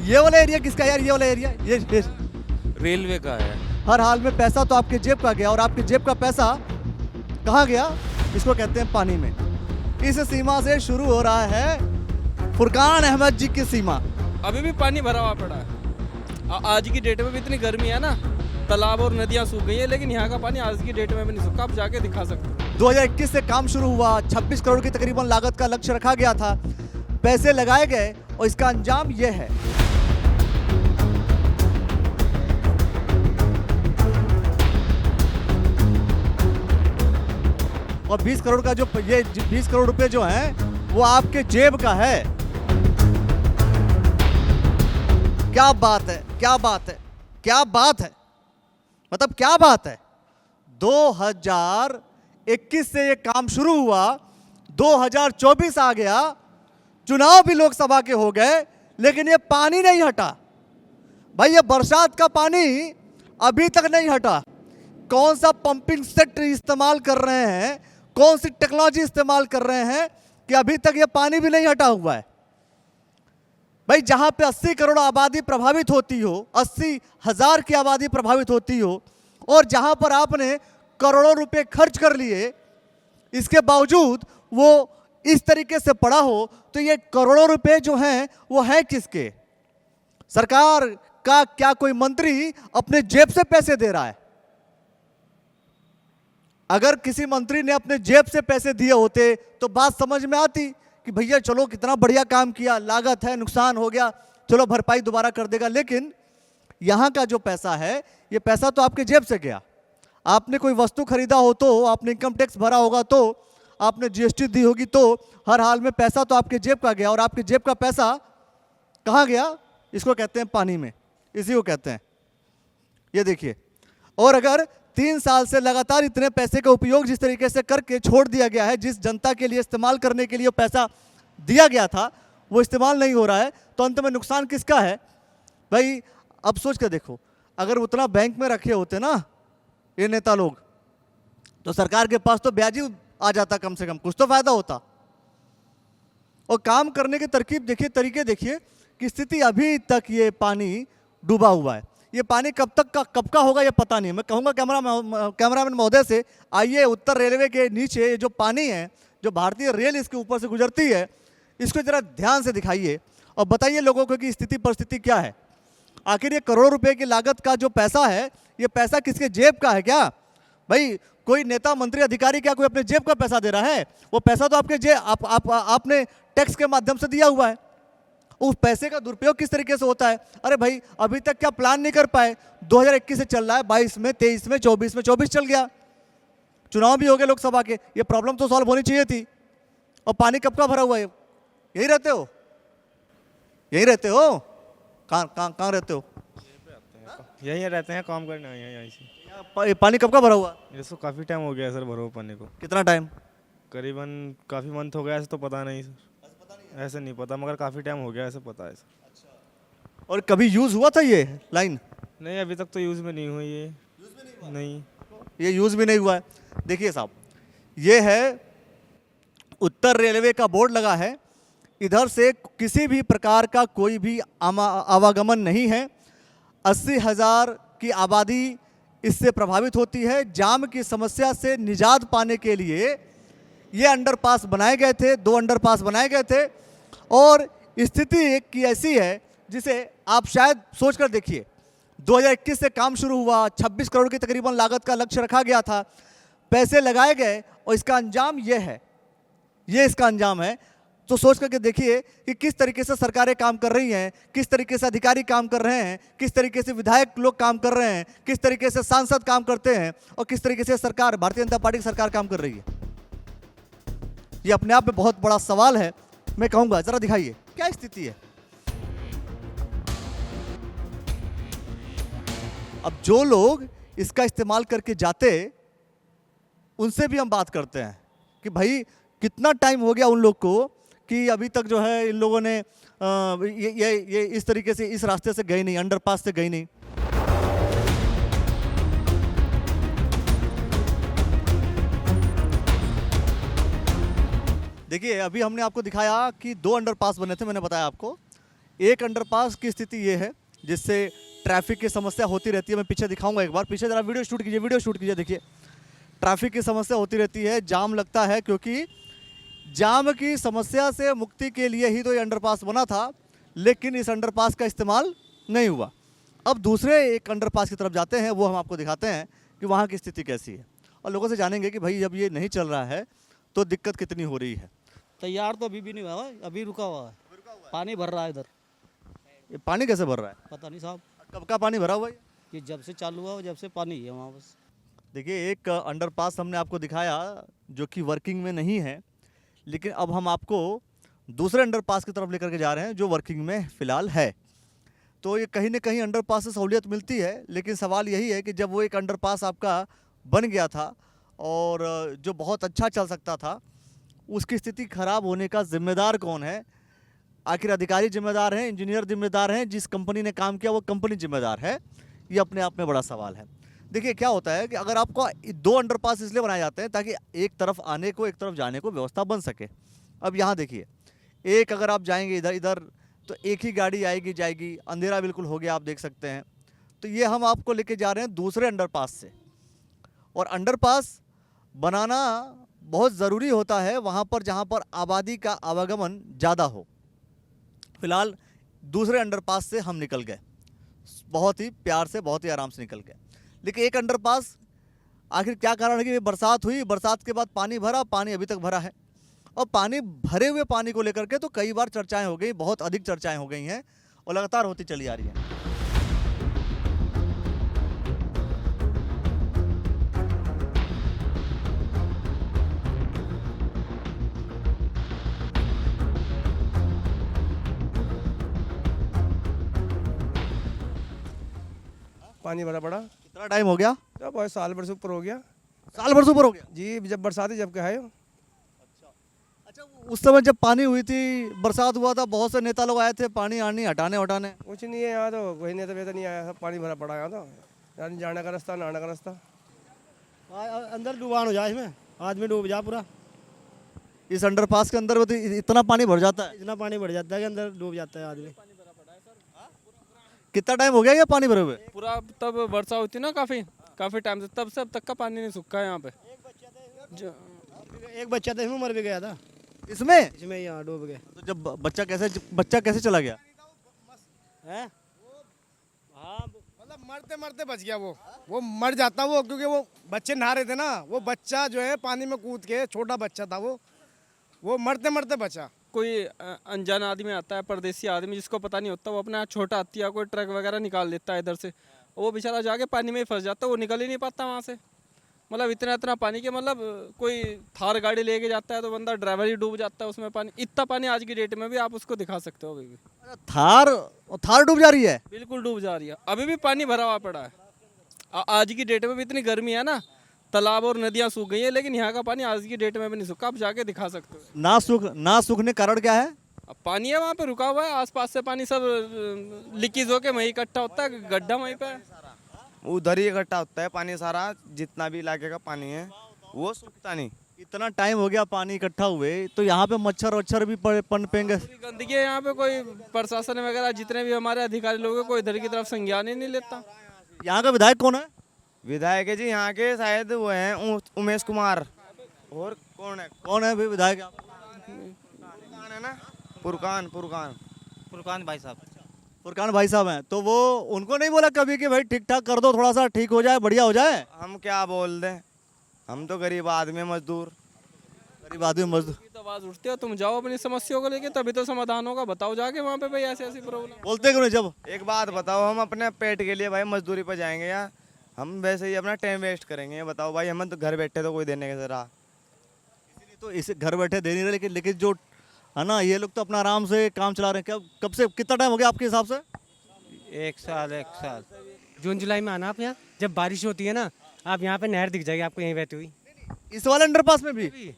ये वाला एरिया किसका है यार? ये वाला एरिया ये रेलवे का है। हर हाल में पैसा तो आपके जेब का गया, और आपके जेब का पैसा कहाँ गया? इसको कहते हैं पानी में। इस सीमा से शुरू हो रहा है फुरकान अहमद जी की सीमा। अभी भी पानी भरा हुआ पड़ा है। आज की डेट में भी इतनी गर्मी है ना, तालाब और नदियां सूख गई है, लेकिन यहाँ का पानी आज की डेट में भी नहीं सूखा। आप जाके दिखा सकते हो। 2021 से काम शुरू हुआ, 26 करोड़ की तकरीबन लागत का लक्ष्य रखा गया था, पैसे लगाए गए और इसका अंजाम यह है। और 20 करोड़ का जो ये 20 करोड़ रुपए जो हैं वो आपके जेब का है। क्या बात है, क्या बात है, क्या बात है, मतलब क्या बात है। 2021 से ये काम शुरू हुआ, 2024 आ गया, चुनाव भी लोकसभा के हो गए, लेकिन ये पानी नहीं हटा। भाई ये बरसात का पानी अभी तक नहीं हटा। कौन सा पंपिंग सेट इस्तेमाल कर रहे हैं, कौन सी टेक्नोलॉजी इस्तेमाल कर रहे हैं कि अभी तक ये पानी भी नहीं हटा हुआ है। भाई जहां पे 80 करोड़ आबादी प्रभावित होती हो, 80,000 की आबादी प्रभावित होती हो, और जहां पर आपने करोड़ों रुपए खर्च कर लिए, इसके बावजूद वो इस तरीके से पड़ा हो, तो ये करोड़ों रुपए जो हैं वो हैं किसके? सरकार का क्या कोई मंत्री अपने जेब से पैसे दे रहा है? अगर किसी मंत्री ने अपने जेब से पैसे दिए होते तो बात समझ में आती कि भैया चलो कितना बढ़िया काम किया, लागत है, नुकसान हो गया, चलो भरपाई दोबारा कर देगा। लेकिन यहां का जो पैसा है, ये पैसा तो आपके जेब से गया। आपने कोई वस्तु खरीदा हो तो, आपने इनकम टैक्स भरा होगा तो, आपने जीएसटी दी होगी तो, हर हाल में पैसा तो आपके जेब का गया। और आपके जेब का पैसा कहाँ गया? इसको कहते हैं पानी में, इसी को कहते हैं। ये देखिए, और अगर 3 साल से लगातार इतने पैसे का उपयोग जिस तरीके से करके छोड़ दिया गया है, जिस जनता के लिए इस्तेमाल करने के लिए पैसा दिया गया था वो इस्तेमाल नहीं हो रहा है, तो अंत में नुकसान किसका है? भाई अब सोच कर देखो, अगर उतना बैंक में रखे होते ना ये नेता लोग, तो सरकार के पास तो ब्याज ही आ जाता, कम से कम कुछ तो फायदा होता। और काम करने की तरकीब देखिए, तरीके देखिए कि स्थिति अभी तक ये पानी डूबा हुआ है। ये पानी कब का होगा ये पता नहीं। मैं कहूँगा कैमरामैन महोदय से, आइए उत्तर रेलवे के नीचे जो पानी है, जो भारतीय रेल इसके ऊपर से गुजरती है, इसको जरा ध्यान से दिखाइए और बताइए लोगों को कि स्थिति परिस्थिति क्या है। आखिर ये करोड़ों रुपए की लागत का जो पैसा है, ये पैसा किसके जेब का है? क्या भाई कोई नेता मंत्री अधिकारी क्या कोई अपने जेब का पैसा दे रहा है? वो पैसा तो आपके आपने टैक्स के माध्यम से दिया हुआ है। उस पैसे का दुरुपयोग किस तरीके से होता है? अरे भाई अभी तक क्या प्लान नहीं कर पाए? 2021 से चल रहा है, 22 में, 23 में, 24 में, 24 चल गया, चुनाव भी हो गए लोकसभा के। ये प्रॉब्लम तो सॉल्व होनी चाहिए थी। और पानी कब का भरा हुआ है? यही रहते हो? यही रहते हो? कहाँ रहते हो? यहीं रहते हैं, काम करने आए हैं यहीं से। ये पानी कब का भरा हुआ? इसको काफ़ी टाइम हो गया सर भरो पानी को। कितना टाइम? करीबन काफ़ी मंथ हो गया, ऐसे तो पता नहीं सर, ऐसे नहीं पता, मगर काफ़ी टाइम हो गया ऐसे पता है सर। अच्छा। और कभी यूज़ हुआ था ये लाइन? नहीं, अभी तक तो यूज़ में नहीं हुई ये। नहीं, ये यूज़ भी नहीं हुआ है। देखिए साहब, ये है उत्तर रेलवे का बोर्ड लगा है, इधर से किसी भी प्रकार का कोई भी आवागमन नहीं है। 80,000 की आबादी इससे प्रभावित होती है। जाम की समस्या से निजात पाने के लिए ये अंडरपास बनाए गए थे, 2 अंडरपास बनाए गए थे। और स्थिति एक की ऐसी है जिसे आप शायद सोच कर देखिए, 2021 से काम शुरू हुआ, 26 करोड़ की तकरीबन लागत का लक्ष्य रखा गया था, पैसे लगाए गए और इसका अंजाम ये है, ये इसका अंजाम है। तो सोच करके देखिए कि किस तरीके से सरकारें काम कर रही हैं, किस तरीके से अधिकारी काम कर रहे हैं, किस तरीके से विधायक लोग काम कर रहे हैं, किस तरीके से सांसद काम करते हैं और किस तरीके से सरकार, भारतीय जनता पार्टी की सरकार काम कर रही है। ये अपने आप में बहुत बड़ा सवाल है। मैं कहूंगा जरा दिखाइए क्या स्थिति है। अब जो लोग इसका इस्तेमाल करके जाते, उनसे भी हम बात करते हैं कि भाई कितना टाइम हो गया उन लोग को कि अभी तक जो है इन लोगों ने ये इस तरीके से इस रास्ते से गए नहीं, अंडरपास से गए नहीं। देखिए अभी हमने आपको दिखाया कि 2 अंडरपास बने थे, मैंने बताया आपको। एक अंडरपास की स्थिति ये है जिससे ट्रैफिक की समस्या होती रहती है। मैं पीछे दिखाऊंगा एक बार, पीछे जरा वीडियो शूट कीजिए। देखिए ट्रैफिक की समस्या होती रहती है, जाम लगता है, क्योंकि जाम की समस्या से मुक्ति के लिए ही तो ये अंडरपास बना था, लेकिन इस अंडरपास का इस्तेमाल नहीं हुआ। अब दूसरे एक अंडरपास की तरफ जाते हैं, वो हम आपको दिखाते हैं कि वहाँ की स्थिति कैसी है और लोगों से जानेंगे कि भाई जब ये नहीं चल रहा है तो दिक्कत कितनी हो रही है। तैयार तो अभी भी नहीं हुआ है, अभी रुका हुआ है। पानी भर रहा है इधर। ये पानी कैसे भर रहा है? पता नहीं साहब, कब का पानी भरा हुआ है? कि जब से चालू हुआ जब से पानी है वहाँ बस। देखिए एक अंडरपास हमने आपको दिखाया जो कि वर्किंग में नहीं है, लेकिन अब हम आपको दूसरे अंडरपास की तरफ लेकर के जा रहे हैं जो वर्किंग में फ़िलहाल है। तो ये कहीं ना कहीं अंडरपास से सहूलियत मिलती है, लेकिन सवाल यही है कि जब वो एक अंडरपास आपका बन गया था और जो बहुत अच्छा चल सकता था, उसकी स्थिति खराब होने का जिम्मेदार कौन है? आखिर अधिकारी जिम्मेदार हैं, इंजीनियर जिम्मेदार हैं, जिस कंपनी ने काम किया वो कंपनी जिम्मेदार है? ये अपने आप में बड़ा सवाल है। देखिए क्या होता है कि अगर आपको दो अंडरपास इसलिए बनाए जाते हैं ताकि एक तरफ आने को एक तरफ जाने को व्यवस्था बन सके। अब यहाँ देखिए, एक अगर आप जाएंगे इधर तो एक ही गाड़ी आएगी जाएगी, अंधेरा बिल्कुल हो गया, आप देख सकते हैं। तो ये हम आपको लेके जा रहे हैं दूसरे अंडरपास से, और अंडरपास बनाना बहुत ज़रूरी होता है वहाँ पर जहाँ पर आबादी का आवागमन ज़्यादा हो। फिलहाल दूसरे अंडरपास से हम निकल गए, बहुत ही प्यार से, बहुत ही आराम से निकल गए। लेकिन एक अंडरपास, आखिर क्या कारण है कि बरसात हुई, बरसात के बाद पानी भरा, पानी अभी तक भरा है। और पानी भरे हुए पानी को लेकर के तो कई बार चर्चाएं हो गई, बहुत अधिक चर्चाएं हो गई हैं और लगातार होती चली आ रही हैं। पानी भरा पड़ा। कितना टाइम हो गया? तो बहुत साल भर से ऊपर हो गया साल भर से ऊपर हो गया जी। जब बरसाती जब क्या है अच्छा, उस समय जब पानी हुई थी, बरसात हुआ था, बहुत से नेता लोग आए थे पानी आनी हटाने हटाने। कुछ नहीं है यहाँ तो, कोई नेता वेता नहीं आया, सब पानी भरा पड़ा यहाँ तो। यानी जाने का रास्ता, नहाने का रास्ता। अंदर डुबान हो जाए, इसमें आदमी डूब जा पूरा। इस अंडरपास के अंदर इतना पानी भर जाता है? इतना पानी भर जाता है कि अंदर डूब जाता है आदमी। कितना टाइम हो गया ये पानी भरे हुए? पूरा तब वर्षा होती ना काफ़ी टाइम से, तब से अब तक का पानी नहीं सूखा है यहाँ पे। एक बच्चा था इसमें मर भी गया था, इसमें यहाँ डूब गया। तो जब बच्चा कैसे चला गया? है मतलब मरते मरते बच गया वो मर जाता वो, क्योंकि वो बच्चे नहा रहे थे ना, वो बच्चा जो है पानी में कूद के, छोटा बच्चा था वो मरते मरते बचा। कोई अनजान आदमी आता है, परदेसी आदमी जिसको पता नहीं होता, वो अपना छोटा हत्या कोई ट्रक वगैरह निकाल लेता है इधर से, वो बेचारा जाके पानी में ही फंस जाता है, वो निकल ही नहीं पाता वहाँ से। मतलब इतना पानी के, मतलब कोई थार गाड़ी लेके जाता है तो बंदा ड्राइवर ही डूब जाता है उसमें। पानी, इतना पानी आज की डेट में भी आप उसको दिखा सकते हो अभी भी। थार डूब जा रही है? बिल्कुल डूब जा रही है, अभी भी पानी भरा हुआ पड़ा है। आज की डेट में भी इतनी गर्मी है ना, तालाब और नदियाँ सूख गई है, लेकिन यहाँ का पानी आज की डेट में भी नहीं सूखा, आप जाके दिखा सकते हो। ना सूखने कारण क्या है? अब पानी है वहाँ पे रुका हुआ है, आसपास से पानी सब लीकेज होके वहीं इकट्ठा होता है, गड्ढा वहीं पे है। उधर ही इकट्ठा होता है पानी सारा, जितना भी इलाके का पानी है वो सूखता नहीं। इतना टाइम हो गया पानी इकट्ठा हुए, तो यहाँ पे मच्छर वच्छर भी पनपेंगे। पूरी गंदगी है यहाँ पे, कोई प्रशासन वगैरह जितने भी हमारे अधिकारी लोग हैं, कोई इधर की तरफ संज्ञान ही नहीं लेता। यहाँ का विधायक कौन है? विधायक है जी यहाँ के, शायद वो हैं उमेश कुमार। और कौन है विधायक? फुरकान है ना, फुरकान भाई साहब। फुरकान भाई साहब हैं, तो वो उनको नहीं बोला कभी कि भाई ठीक ठाक कर दो, थोड़ा सा ठीक हो जाए, बढ़िया हो जाए? हम क्या बोल दें, हम तो गरीब आदमी मजदूर। की तो आवाज उठती है, तुम जाओ अपनी समस्याओं को लेके, तभी तो समाधान होगा। बताओ जाके वहाँ पे भाई ऐसी ऐसी प्रॉब्लम। बोलते क्यों नहीं? जब एक बात बताओ, हम अपने पेट के लिए भाई मजदूरी पर जाएंगे या हम वैसे ही अपना टाइम वेस्ट करेंगे? ये बताओ भाई, हमें तो घर बैठे तो कोई देने के रहा। तो इसे घर बैठे दे नहीं रहे, लेकिन जो है ना, ये लोग तो अपना आराम से काम चला रहे हैं। कब से कितना टाइम हो गया आपके हिसाब से? एक साल। जून जुलाई में आना आप यहाँ, जब बारिश होती है ना, आप यहाँ पे नहर दिख जाएगी आपको यहीं बहती हुई। इस वाले अंडरपास में भी?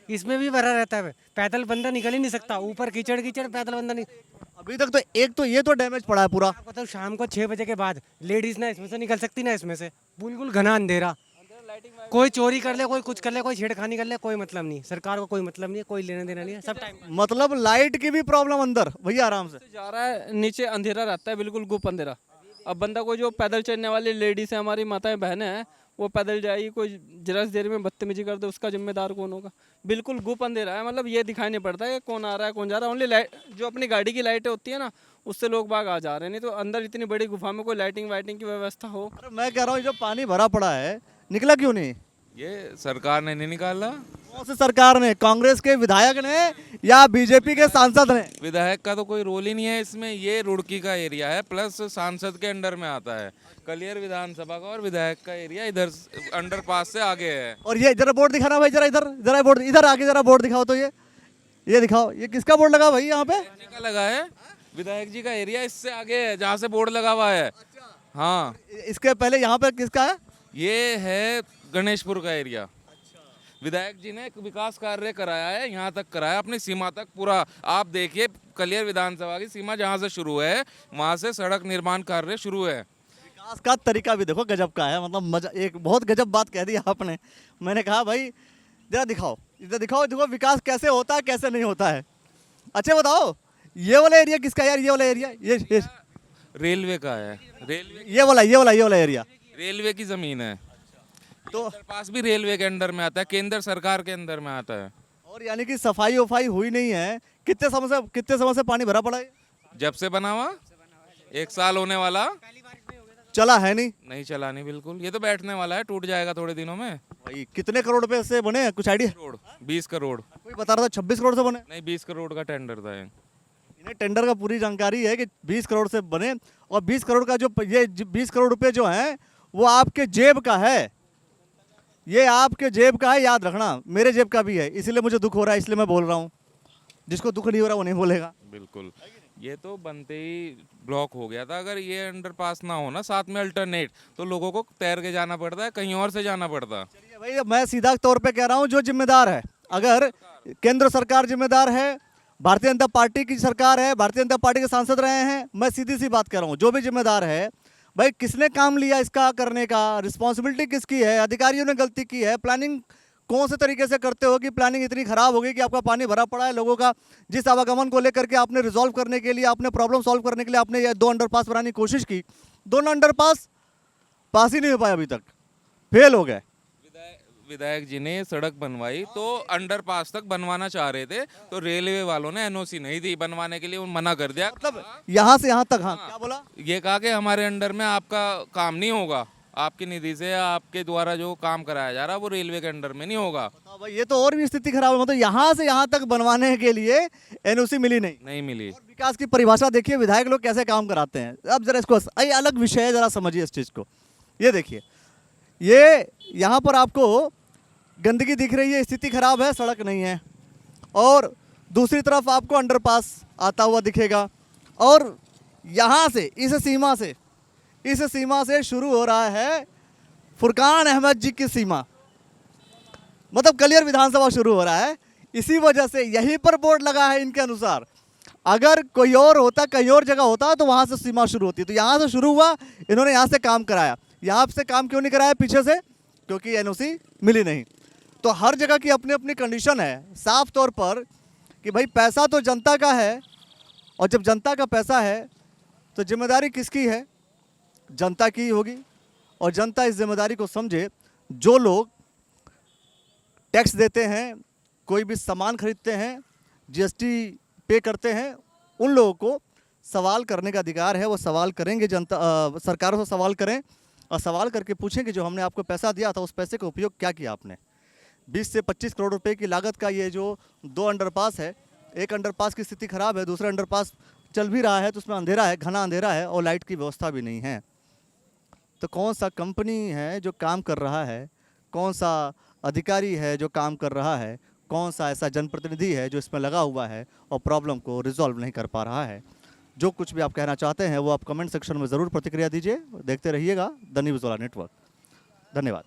इसमें भी भरा रहता है, पैदल बंदा निकल ही नहीं सकता, ऊपर कीचड़ पैदल बंदा नहीं। अभी तक तो एक तो ये तो डैमेज पड़ा है पूरा। आपको तो शाम को 6 बजे के बाद लेडीज ना इसमें से निकल सकती ना, इसमें से बिल्कुल घना अंधेरा। कोई चोरी कर ले, कोई कुछ कर ले, कोई छेड़खानी कर ले, कोई मतलब नहीं। सरकार को कोई मतलब नहीं है, कोई लेना देना नहीं है, सब टाइम। मतलब लाइट की भी प्रॉब्लम अंदर भैया आराम से। जा रहा है नीचे अंधेरा रहता है, बिल्कुल गुप अंधेरा। अब बंदा को जो पैदल चलने वाली लेडीज है, हमारी माताएं बहनें हैं, वो पैदल जाएगी, कोई जरा सी देर में बदतमीजी कर दे, उसका जिम्मेदार कौन होगा? बिल्कुल गुप अंधेरा है, मतलब ये दिखाई नहीं पड़ता है कि कौन आ रहा है कौन जा रहा है। ओनली लाइट जो अपनी गाड़ी की लाइटें होती है ना, उससे लोग बाग आ जा रहे हैं, नहीं तो अंदर इतनी बड़ी गुफा में कोई लाइटिंग वाइटिंग की व्यवस्था हो। अरे मैं कह रहा हूँ जो पानी भरा पड़ा है निकला क्यों नहीं? ये सरकार ने नहीं निकाला। कौन सी सरकार ने? कांग्रेस के विधायक ने या बीजेपी के सांसद ने? विधायक का तो कोई रोल ही नहीं है इसमें। ये रुड़की का एरिया है, प्लस सांसद के अंडर में आता है। कलियर विधानसभा का और विधायक का एरिया इधर अंडरपास से आगे है। और ये जरा बोर्ड दिखाना भाई, जरा इधर, जरा बोर्ड इधर आके जरा बोर्ड दिखाओ तो ये दिखाओ, ये किसका बोर्ड लगा भाई यहाँ पे? का लगा है विधायक जी का एरिया, इससे आगे है जहाँ से बोर्ड लगा हुआ है। हाँ, इसके पहले यहाँ पे किसका है? ये है गणेशपुर का एरिया। विधायक जी ने एक विकास कार्य कराया है, यहाँ तक कराया, अपनी सीमा तक पूरा। आप देखिए कलियर विधानसभा की सीमा जहाँ से शुरू है, वहाँ से सड़क निर्माण कार्य शुरू है। विकास का तरीका भी देखो गजब का है, मतलब मजा, एक बहुत गजब बात कह दी आपने। मैंने कहा भाई जरा दिखाओ, इधर दिखाओ, देखो विकास कैसे होता है कैसे नहीं होता है। अच्छा बताओ ये वाला एरिया किसका है यार? ये वाला एरिया ये रेलवे का है। रेलवे ये वाला एरिया रेलवे की जमीन है, तो पास भी रेलवे के अंडर में आता है, केंद्र सरकार के अंदर में आता है। और यानी कि सफाई वफाई हुई नहीं है। कितने समय से पानी भरा पड़ा है? जब से बना हुआ 1 साल होने वाला। चला है नहीं चला नहीं बिल्कुल। ये तो बैठने वाला है, टूट जाएगा थोड़े दिनों में। भाई कितने करोड़ रुपए से बने हैं, कुछ आइडिया? करोड़ 20 करोड़ कोई बता रहा था 26 करोड़ से बने। नहीं, 20 करोड़ का टेंडर था ये। इन्हें टेंडर का पूरी जानकारी है कि 20 करोड़ से बने, और 20 करोड़ का जो ये 20 करोड़ रुपए जो हैं वो आपके जेब का है। ये आपके जेब का है, याद रखना। मेरे जेब का भी है, इसलिए मुझे दुख हो रहा है, इसलिए मैं बोल रहा हूँ। जिसको दुख नहीं हो रहा वो नहीं बोलेगा। बिल्कुल। ये तो बनते ही ब्लॉक हो गया था। अगर ये अंडरपास ना हो ना साथ में अल्टरनेट, तो लोगों को तैर के जाना पड़ता है, कहीं और से जाना पड़ता। चलिए भाई मैं सीधा तौर पे कह रहा हूँ, जो जिम्मेदार है, अगर केंद्र सरकार जिम्मेदार है, भारतीय जनता पार्टी की सरकार है, भारतीय जनता पार्टी के सांसद रहे हैं, मैं सीधी सी बात कर रहा हूँ, जो भी जिम्मेदार है भाई, किसने काम लिया इसका करने का? रिस्पॉन्सिबिलिटी किसकी है? अधिकारियों ने गलती की है? प्लानिंग कौन से तरीके से करते हो कि प्लानिंग इतनी खराब हो गई कि आपका पानी भरा पड़ा है? लोगों का जिस आवागमन को लेकर के आपने रिजॉल्व करने के लिए, आपने प्रॉब्लम सॉल्व करने के लिए आपने ये 2 अंडरपास बनाने की कोशिश की, दोनों अंडरपास पास ही नहीं हो पाए, अभी तक फेल हो गए। विधायक जी ने सड़क बनवाई तो अंडरपास तक बनवाना चाह रहे थे, तो रेलवे वालों ने एनओसी नहीं दी बनवाने के लिए, मना कर दिया। मतलब यहाँ से यहाँ तक। हाँ, क्या बोला? ये कहा कि हमारे अंडर में आपका काम नहीं होगा, आपकी निधि से आपके द्वारा जो काम कराया जा रहा है वो रेलवे के अंडर में नहीं होगा। तो भाई ये तो और भी स्थिति खराब है। मतलब यहाँ से यहाँ तक बनवाने के लिए एनओसी मिली नहीं मिली। और विकास की परिभाषा देखिए विधायक लोग कैसे काम कराते हैं। अब जरा इसको, ये अलग विषय है, जरा समझिए इस चीज़ को। ये देखिए, ये यहाँ पर आपको गंदगी दिख रही है, स्थिति खराब है, सड़क नहीं है, और दूसरी तरफ आपको अंडरपास आता हुआ दिखेगा, और यहाँ से इस सीमा से शुरू हो रहा है फुरकान अहमद जी की सीमा, मतलब कलियर विधानसभा शुरू हो रहा है। इसी वजह से यहीं पर बोर्ड लगा है इनके अनुसार। अगर कोई और होता, कहीं और जगह होता, तो वहाँ से सीमा शुरू होती। तो यहाँ से शुरू हुआ, इन्होंने यहाँ से काम कराया। यहाँ से काम क्यों नहीं कराया पीछे से? क्योंकि एनओसी मिली नहीं। तो हर जगह की अपनी अपनी कंडीशन है, साफ तौर पर कि भाई पैसा तो जनता का है, और जब जनता का पैसा है तो जिम्मेदारी किसकी है? जनता की होगी। और जनता इस जिम्मेदारी को समझे। जो लोग टैक्स देते हैं, कोई भी सामान खरीदते हैं, जीएसटी पे करते हैं, उन लोगों को सवाल करने का अधिकार है। वो सवाल करेंगे, जनता सरकारों से सवाल करें, और सवाल करके पूछें कि जो हमने आपको पैसा दिया था उस पैसे का उपयोग क्या किया आपने। 20 से 25 करोड़ रुपए की लागत का ये जो 2 अंडरपास है, एक अंडरपास की स्थिति खराब है, दूसरा अंडरपास चल भी रहा है तो उसमें अंधेरा है, घना अंधेरा है, और लाइट की व्यवस्था भी नहीं है। तो कौन सा कंपनी है जो काम कर रहा है? कौन सा अधिकारी है जो काम कर रहा है? कौन सा ऐसा जनप्रतिनिधि है जो इसमें लगा हुआ है और प्रॉब्लम को रिजॉल्व नहीं कर पा रहा है? जो कुछ भी आप कहना चाहते हैं वो आप कमेंट सेक्शन में ज़रूर प्रतिक्रिया दीजिए। देखते रहिएगा द न्यूज़ वाला नेटवर्क। धन्यवाद।